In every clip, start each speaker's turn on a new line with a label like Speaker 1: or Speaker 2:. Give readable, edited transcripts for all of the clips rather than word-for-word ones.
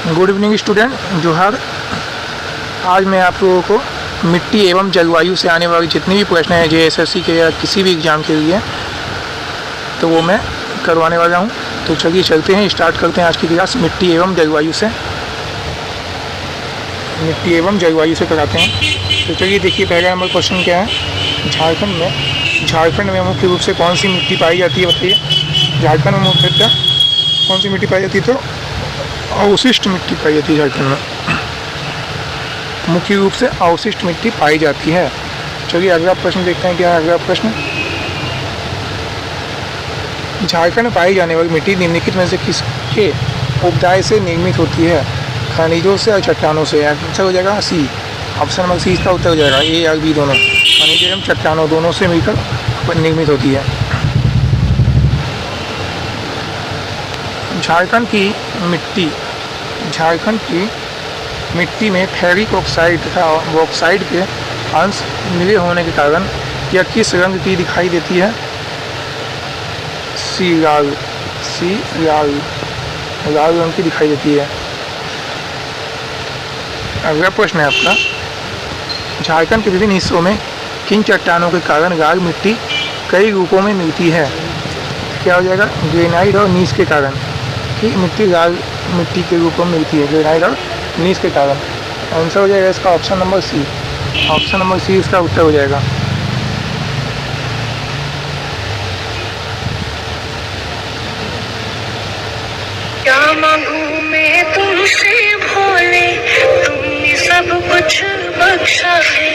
Speaker 1: Good evening student, जोहार। आज मैं आप लोगों को मिट्टी एवं जलवायु से आने वाले जितने भी प्रश्न हैं JSSC के या किसी भी एग्ज़ाम के लिए, तो वो मैं करवाने वाला हूँ। तो चलिए चलते हैं, स्टार्ट करते हैं आज की क्लास मिट्टी एवं जलवायु से। मिट्टी एवं जलवायु से कराते हैं। तो चलिए देखिए, पहला नंबर क्वेश्चन क्या है। झारखंड में मुख्य रूप से कौन सी मिट्टी पाई जाती है, बताइए। झारखंड में मुख्यतः कौन सी मिट्टी पाई जाती है? तो अवशिष्ट मिट्टी पाई जाती है झारखंड में। मुख्य रूप से अवशिष्ट मिट्टी पाई जाती है। चलिए अगला प्रश्न देखते हैं क्या है अगला प्रश्न। झारखंड में पाई जाने वाली मिट्टी निम्नलिखित में से किसके उपदाय से निर्मित होती है? खनिजों से और चट्टानों से। आंसर हो जाएगा सी। ऑप्शन नंबर सी इसका उत्तर हो जाएगा। ए और बी दोनों, खनिज एवं चट्टानों दोनों से मिलकर निर्मित होती है। झारखंड की मिट्टी में फेरिक ऑक्साइड तथा बॉक्साइड के अंश मिले होने के कारण यह किस रंग की दिखाई देती है? सी लाल रंग की दिखाई देती है। अगला प्रश्न है आपका। झारखंड के विभिन्न हिस्सों में किन चट्टानों के कारण लाल मिट्टी कई रूपों में मिलती है? क्या हो जाएगा? ग्रेनाइट और नीस के कारण की मिट्टी लाल मिट्टी के रूप में मिलती है, ग्रेनाइट और नीस के कारण। आंसर हो जाएगा इसका option number C. Option number C इसका उत्तर हो जाएगा।
Speaker 2: क्या मांगू मैं तुमसे भोले, तुमने सब कुछ बख्शा है।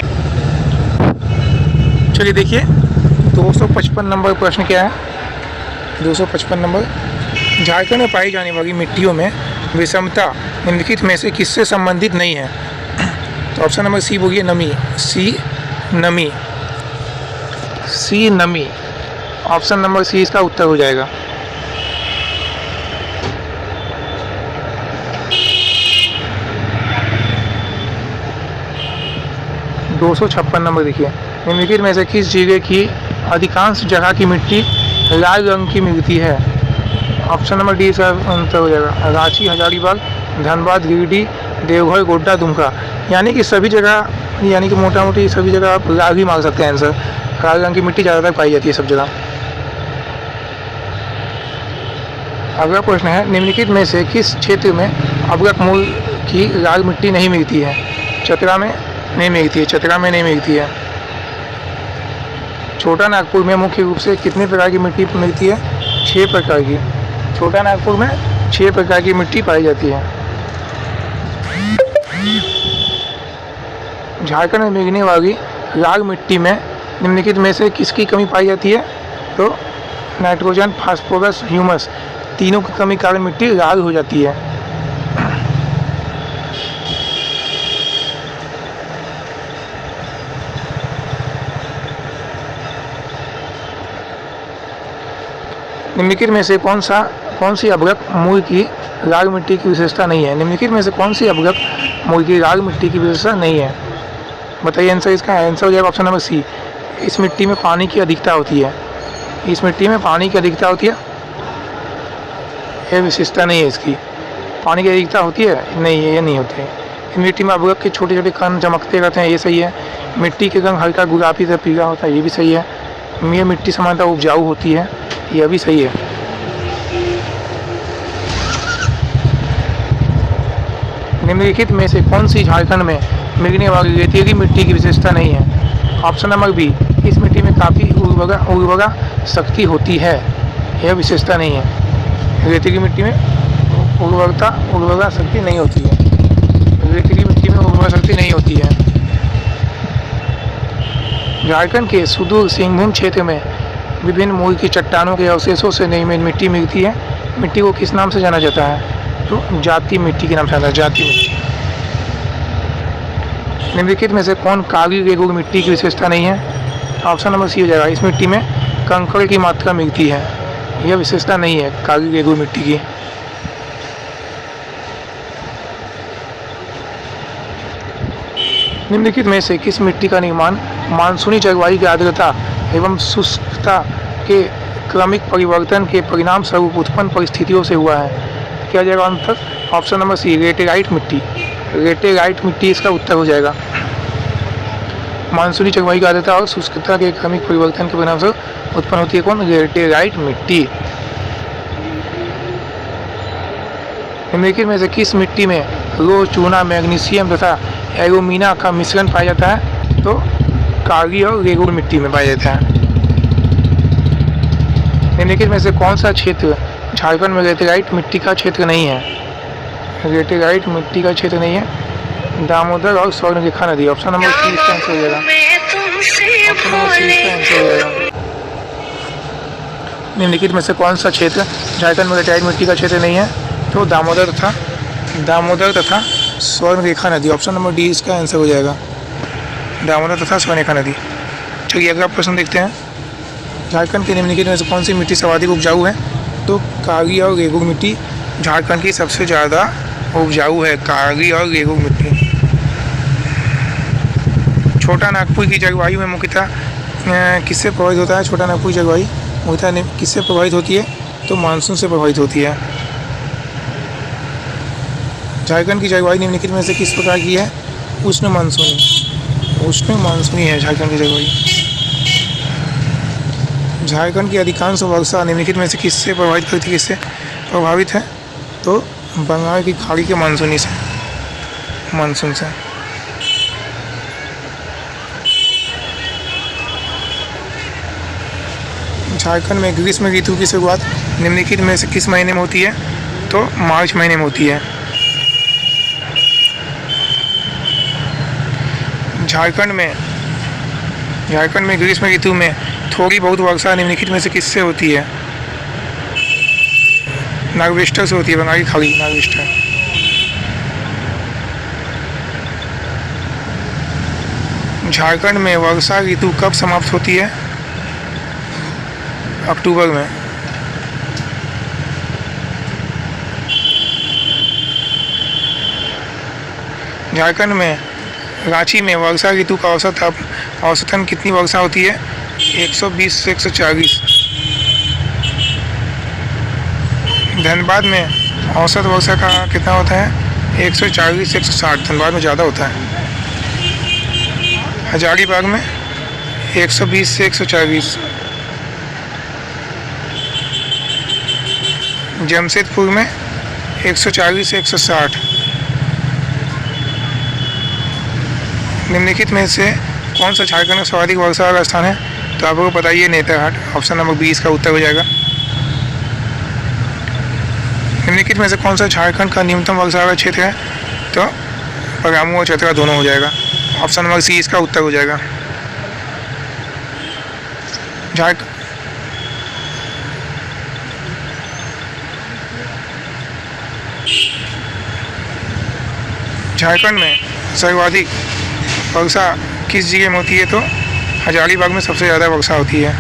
Speaker 1: चलिए देखिए 255 नंबर प्रश्न क्या है। 255 नंबर। झारखंड में पाई जाने वाली मिट्टियों में विषमता निम्नलिखित में से किससे संबंधित नहीं है? तो ऑप्शन नंबर सी बोलिए, नमी। सी नमी। ऑप्शन नंबर सी इसका उत्तर हो जाएगा। दो 256 नंबर देखिए, निम्नलिखित में से किस जिले की अधिकांश जगह की मिट्टी लाल रंग की मिलती है? ऑप्शन नंबर डी इसका उत्तर हो जाएगा। रांची, हजारीबाग, धनबाद, गिरिडीह, देवघर, गोड्डा, दुमका। यानी कि सभी जगह, यानी कि मोटा मोटी सभी जगह आप लाल ही मांग सकते हैं आंसर। लाल रंग की मिट्टी ज़्यादातर पाई जाती है सब जगह। अगला प्रश्न है, निम्नलिखित में से किस क्षेत्र में अभ्रक मूल की लाल मिट्टी नहीं मिलती है? चतरा में नहीं मिलती है। छोटा नागपुर में मुख्य रूप से कितने प्रकार की मिट्टी मिलती है? 6 प्रकार की। छोटा नागपुर में 6 प्रकार की मिट्टी पाई जाती है। झारखंड में मिलने वाली लाल मिट्टी में निम्नलिखित में से किसकी कमी पाई जाती है? तो नाइट्रोजन, फास्फोरस, ह्यूमस, तीनों की कमी कारण मिट्टी लाल हो जाती है। निम्नलिखित में से कौन सी अभ्रक मूल की लाल मिट्टी की विशेषता नहीं है? निम्नलिखित में से कौन सी अभ्रक मूल की लाल मिट्टी की विशेषता नहीं है? बताइए आंसर इसका। आंसर हो जाएगा ऑप्शन नंबर सी। इस मिट्टी में पानी की अधिकता होती है। यह विशेषता नहीं है इसकी। पानी की अधिकता होती है? नहीं, ये नहीं होती है। इस मिट्टी में अभ्रक के छोटे छोटे कण चमकते रहते हैं, ये सही है। मिट्टी के रंग हल्का गुलाबी से पीला होता है, ये भी सही है। यह मिट्टी सामान्यतः उपजाऊ होती है, यह भी सही है। निम्नलिखित में से कौन सी झारखंड में मिलने वाली रेतीली मिट्टी की विशेषता नहीं है? Option number B. इस मिट्टी में काफ़ी उर्वरा शक्ति होती है, यह विशेषता नहीं है। रेतीली मिट्टी में उर्वरा शक्ति नहीं होती है। रेतीली मिट्टी में उर्वरा शक्ति नहीं होती है। झारखंड के सुदूर सिंहभूम क्षेत्र में विभिन्न मूल की चट्टानों के अवशेषों से निर्मित मिट्टी मिलती है। मिट्टी को किस नाम से जाना जाता है? तो जाति मिट्टी के नाम से जाना जाता है, जाति मिट्टी। निम्नलिखित में से कौन काली रेगुड़ मिट्टी की विशेषता नहीं है? ऑप्शन नंबर सी हो जाएगा। इस मिट्टी में कंकड़ की मात्रा मिलती है, यह विशेषता नहीं है काली रेगुड़ मिट्टी की। निम्नलिखित में से किस मिट्टी का निर्माण मानसूनी जलवायु की आर्द्रता एवं शुष्कता के क्रमिक परिवर्तन के परिणाम स्वरूप उत्पन्न परिस्थितियों से हुआ है? क्या जाएगा answer? Option number C laterite मिट्टी। लेटेराइट मिट्टी इसका उत्तर हो जाएगा। मानसूनी जलवायु की आर्द्रता और शुष्कता के क्रमिक परिवर्तन के परिणाम से उत्पन्न होती है कौन? लेटेराइट मिट्टी। निम्नलिखित में से किस मिट्टी में लोह, चूना, मैग्नीशियम तथा एल्यूमिना का मिश्रण पाया जाता है? तो काली और रेगुड़ मिट्टी में पाया जाता है। निम्नलिखित में से कौन सा क्षेत्र झारखंड में लेटेराइट मिट्टी का क्षेत्र नहीं है? लेटेराइट मिट्टी का क्षेत्र नहीं है दामोदर और स्वर्णरेखा नदी। ऑप्शन नंबर सी इसका आंसर हो जाएगा। ऑप्शन नंबर सी इसका आंसर हो जाएगा। निम्नलिखित में से कौन सा क्षेत्र झारखंड में लेटेराइट मिट्टी का क्षेत्र नहीं है? तो दामोदर तथा स्वर्णरेखा नदी। ऑप्शन नंबर डी इसका आंसर हो जाएगा। दामोदर तथा स्वर्णरेखा नदी। चलिए अगला प्रश्न देखते हैं। झारखंड के निम्नलिखित में से कौन सी मिट्टी सर्वाधिक उपजाऊ है? तो काली और रेगुड़ मिट्टी झारखंड की सबसे ज़्यादा उपजाऊ है। काली और रेगुड़ मिट्टी। छोटा नागपुर की जलवायु में मुख्यतः किससे प्रभावित होता है? छोटा नागपुर की जलवायु मुख्यतः किससे प्रभावित होती है? तो मानसून से प्रभावित होती है। झारखंड की जलवायु निम्नलिखित में से किस प्रकार की है? उष्ण मानसूनी है झारखंड की जलवायु। झारखंड की अधिकांश वर्षा निम्नलिखित में से किससे प्रभावित है? तो बंगाल की खाड़ी के मानसून से। झारखंड में ग्रीष्म ऋतु की शुरुआत निम्नलिखित में से किस महीने में होती है? तो मार्च महीने में होती है। झारखंड में ग्रीष्म ऋतु में थोड़ी बहुत वर्षा निम्नलिखित में से किससे होती है? नागवेस्टर से होती है। बंगाल की खाड़ी नागवेस्टर। झारखंड में वर्षा ऋतु कब समाप्त होती है? अक्टूबर में। झारखंड में रांची में वर्षा ऋतु का औसतन कितनी वर्षा होती है? 120 से 140। धनबाद में औसत वर्षा का कितना होता है? 140 से 160। धनबाद में ज़्यादा होता है। हजारीबाग में 120 से 140। जमशेदपुर में 140 से 160। निम्नलिखित में से कौन सा झारखंड में सर्वाधिक वर्षा वाला स्थान है? तो आपको बताइए नेतरहाट। ऑप्शन नंबर 20 का उत्तर हो जाएगा। निम्नलिखित में से कौन सा झारखंड का न्यूनतम वर्षा वाला क्षेत्र है? तो पलामू और चतरा दोनों हो जाएगा। ऑप्शन नंबर सी इसका उत्तर हो जाएगा। झारखंड में सर्वाधिक वर्षा किस जगह में होती है? तो हजारीबाग में सबसे ज़्यादा वर्षा होती है।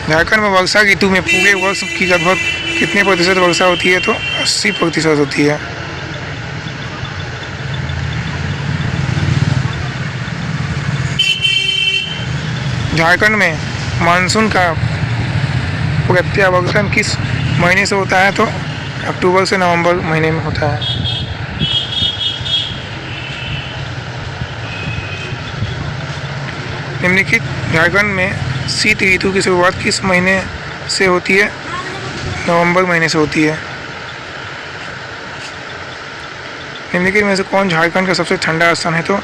Speaker 1: झारखंड में वर्षा ऋतु में पूरे वर्ष की लगभग कितने प्रतिशत वर्षा होती है? तो 80% होती है। झारखंड में मानसून का प्रत्यावर्तन किस महीने से होता है? तो अक्टूबर से नवंबर महीने में होता है। निम्नलिखित झारखंड में शीत ऋतु की शुरुआत किस महीने से होती है? नवंबर महीने से होती है। निम्नलिखित में से कौन झारखंड का सबसे ठंडा स्थान है? तो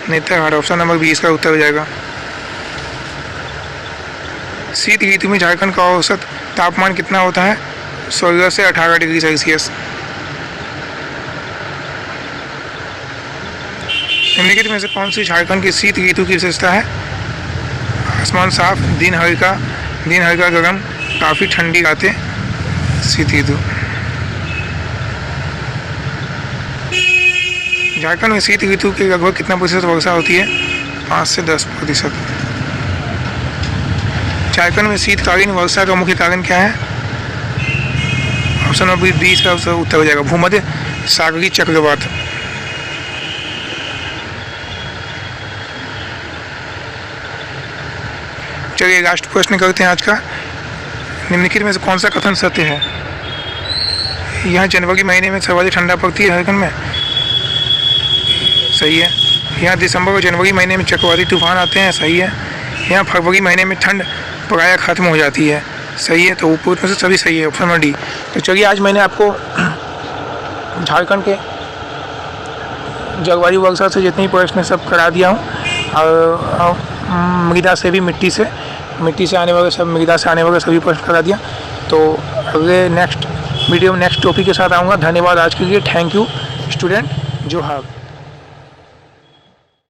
Speaker 1: नेतरहाट। ऑप्शन नंबर 20 का उत्तर हो जाएगा। शीत ऋतु में झारखंड का औसत तापमान कितना होता है? 16 से 18 डिग्री सेल्सियस। निम्नलिखित में से कौन सी झारखंड की शीत ऋतु की विशेषता है? आसमान साफ, दिन हल्का गरम, काफ़ी ठंडी रातें। शीत ऋतु। झारखंड में शीत ऋतु के लगभग कितना प्रतिशत वर्षा होती है? 5 से 10%। झारखंड में शीतकालीन वर्षा का मुख्य कारण क्या है? ऑप्शन नंबर 20 का उत्तर हो जाएगा। भूमध्य सागरीय चक्रवात। चलिए लास्ट प्रश्न करते हैं आज का। निम्नलिखित में से कौन सा कथन सत्य है? यहाँ जनवरी महीने में सर्वाधिक ठंडा पड़ती है झारखंड में, सही है। यहाँ दिसंबर और जनवरी महीने में चक्रवाती तूफान आते हैं, सही है। यहाँ फरवरी महीने में ठंड प्रायः खत्म हो जाती है, सही है। तो ऊपर में से सभी सही है, ऑप्शन नंबर डी। तो चलिए आज मैंने आपको झारखंड के जलवायु वर्षा से जितने प्रश्न सब करा दिया हूँ, और मृदा से भी मिट्टी से आने वाले सब मृदा से आने वाले सभी प्रश्न करा दिया। तो अगले नेक्स्ट वीडियो में नेक्स्ट टॉपिक के साथ आऊँगा। धन्यवाद आज के लिए। Thank you student. जोहार।